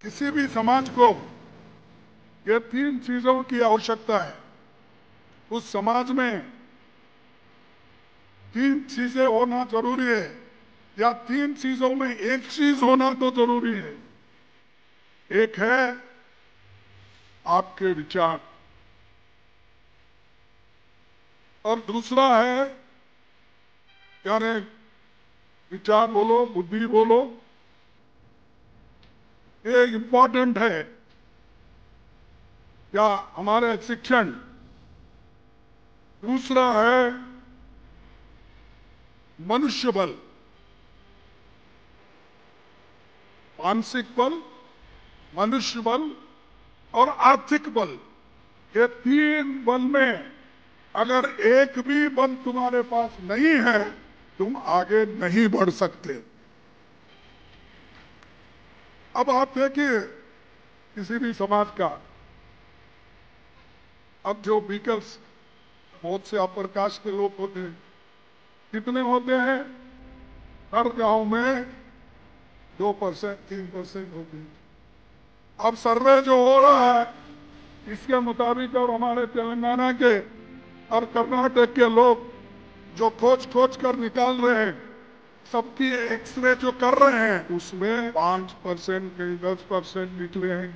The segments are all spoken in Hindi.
किसी भी समाज को ये तीन चीजों की आवश्यकता है। उस समाज में तीन चीजें होना जरूरी है, या तीन चीजों में एक चीज होना तो जरूरी है। एक है आपके विचार, और दूसरा है, यानी विचार बोलो, बुद्धि बोलो, ये इंपॉर्टेंट है। या हमारे शिक्षण। दूसरा है मनुष्य बल, मानसिक बल, मनुष्य बल और आर्थिक बल। ये तीन बल में अगर एक भी बल तुम्हारे पास नहीं है, तुम आगे नहीं बढ़ सकते। अब आप देखिए किसी भी समाज का, अब जो व्हीकल्स, बहुत से अपर कास्ट के लोग होते हैं, कितने होते हैं? हर गांव में 2%, 3% होते हैं। अब सर्वे जो हो रहा है, इसके मुताबिक और हमारे तेलंगाना के और कर्नाटक के लोग जो खोज खोज कर निकाल रहे हैं, सबकी एक्सरे जो कर रहे हैं, उसमें 5%, कहीं 10% निकले हैं।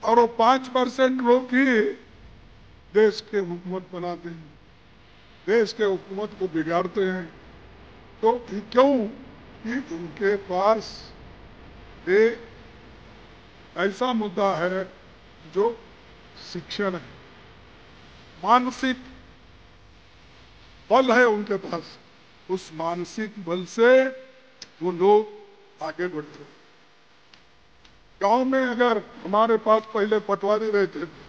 और वो 5% लोग ही देश के हुकूमत बनाते हैं, देश के हुकूमत को बिगाड़ते हैं। तो क्यों? कि उनके पास एक ऐसा मुद्दा है जो शिक्षण है, मानसिक बल है उनके पास। उस मानसिक बल से वो लोग आगे बढ़ते हैं। गांव में अगर हमारे पास पहले पटवारी रहते थे,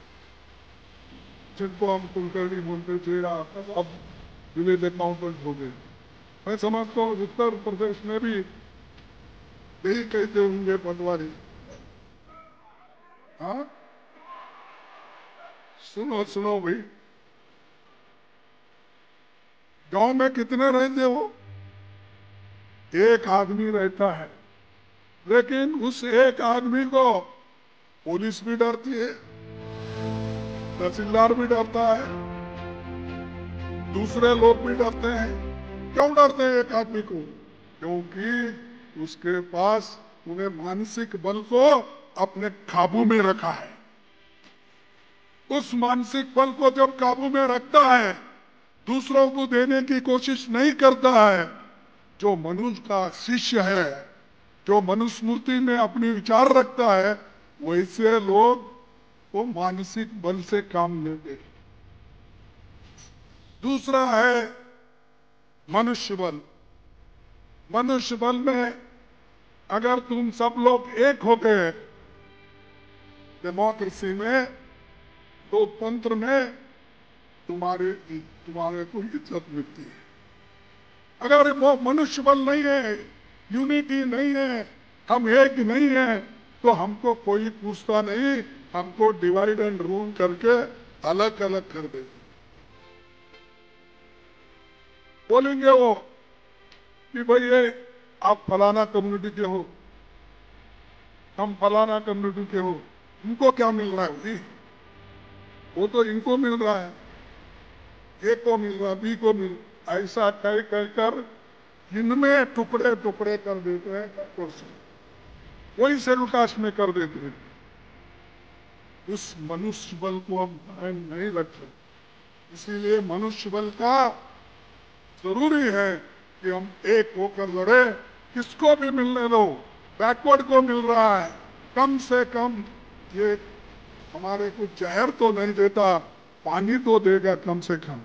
जिनको हम कुलकर्णी बोलते थे, अब विलेज अकाउंटेंट हो गए। मैं समझता हूँ उत्तर प्रदेश में भी यही कहते होंगे पटवारी। हाँ, सुनो सुनो भाई, गांव में कितने रहते हो? एक आदमी रहता है, लेकिन उस एक आदमी को पुलिस भी डरती है, तहसीलदार भी डरता है, दूसरे लोग भी डरते हैं। क्यों डरते हैं एक आदमी को? क्योंकि उसके पास उन्हें मानसिक बल को अपने काबू में रखा है। उस मानसिक बल को जब काबू में रखता है, दूसरों को देने की कोशिश नहीं करता है। जो मनुष्य का शिष्य है, जो मनुस्मृति में अपनी विचार रखता है, वैसे लोग वो मानसिक बल से काम लेते। दूसरा है मनुष्य बल। मनुष्य बल में अगर तुम सब लोग एक हो गए डेमोक्रेसी में, तो तंत्र में तुम्हारे को इज्जत मिलती है। अगर वो मनुष्य बल नहीं है, यूनिटी नहीं है, हम एक नहीं है, तो हमको कोई पूछता नहीं, हमको डिवाइड एंड रूल करके अलग अलग कर देते। बोलेंगे वो कि भाई ये आप फलाना कम्युनिटी के हो, हम फलाना कम्युनिटी के हो, इनको क्या मिल रहा है भाई? वो तो इनको मिल रहा है, ए को मिल रहा, बी को मिल, ऐसा कह कहकर इनमें टुकड़े टुकड़े कर देते हैं, वही शेड्यूल कास्ट में कर देते हैं। उस मनुष्य बल को हम कायम नहीं रखते। इसीलिए मनुष्य बल का जरूरी है कि हम एक होकर लड़े। किसको भी मिलने दो, बैकवर्ड को मिल रहा है, कम से कम ये हमारे को जहर तो नहीं देता, पानी तो देगा कम से कम।